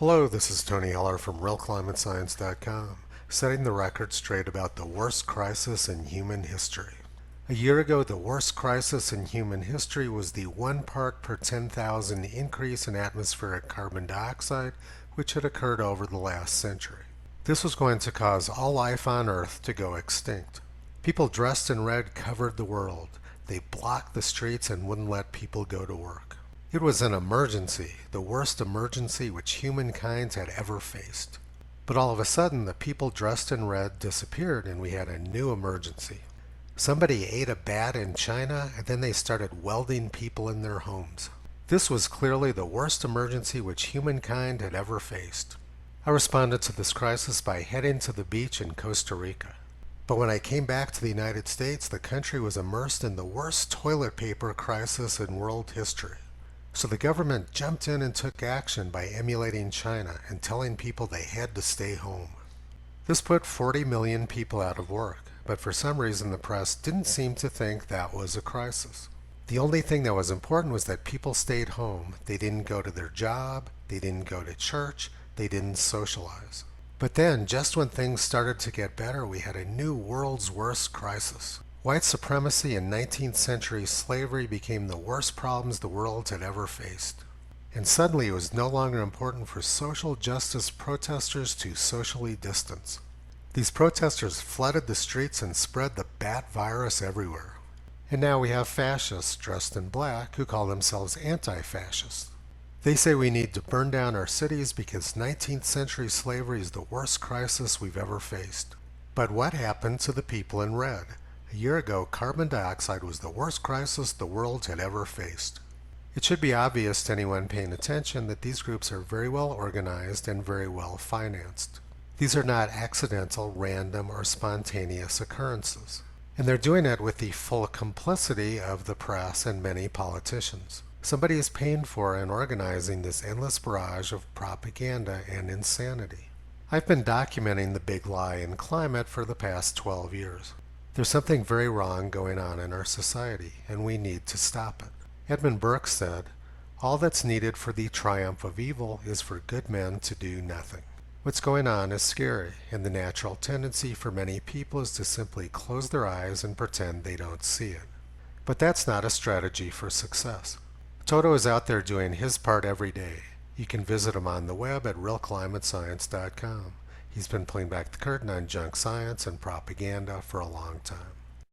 Hello, this is Tony Heller from realclimatescience.com, setting the record straight about the worst crisis in human history. A year ago, the worst crisis in human history was the 1 part per 10,000 increase in atmospheric carbon dioxide, which had occurred over the last century. This was going to cause all life on Earth to go extinct. People dressed in red covered the world. They blocked the streets and wouldn't let people go to work. It was an emergency, the worst emergency which humankind had ever faced. But all of a sudden, the people dressed in red disappeared and we had a new emergency. Somebody ate a bat in China and then they started welding people in their homes. This was clearly the worst emergency which humankind had ever faced. I responded to this crisis by heading to the beach in Costa Rica. But when I came back to the United States, the country was immersed in the worst toilet paper crisis in world history. So the government jumped in and took action by emulating China and telling people they had to stay home. This put 40 million people out of work, but for some reason the press didn't seem to think that was a crisis. The only thing that was important was that people stayed home. They didn't go to their job, they didn't go to church, they didn't socialize. But then, just when things started to get better, we had a new world's worst crisis. White supremacy and 19th century slavery became the worst problems the world had ever faced. And suddenly it was no longer important for social justice protesters to socially distance. These protesters flooded the streets and spread the bat virus everywhere. And now we have fascists dressed in black who call themselves anti-fascists. They say we need to burn down our cities because 19th century slavery is the worst crisis we've ever faced. But what happened to the people in red? A year ago, carbon dioxide was the worst crisis the world had ever faced. It should be obvious to anyone paying attention that these groups are very well organized and very well financed. These are not accidental, random, or spontaneous occurrences. And they're doing it with the full complicity of the press and many politicians. Somebody is paying for and organizing this endless barrage of propaganda and insanity. I've been documenting the big lie in climate for the past 12 years. There's something very wrong going on in our society, and we need to stop it. Edmund Burke said, "All that's needed for the triumph of evil is for good men to do nothing." What's going on is scary, and the natural tendency for many people is to simply close their eyes and pretend they don't see it. But that's not a strategy for success. Toto is out there doing his part every day. You can visit him on the web at realclimatescience.com. He's been pulling back the curtain on junk science and propaganda for a long time.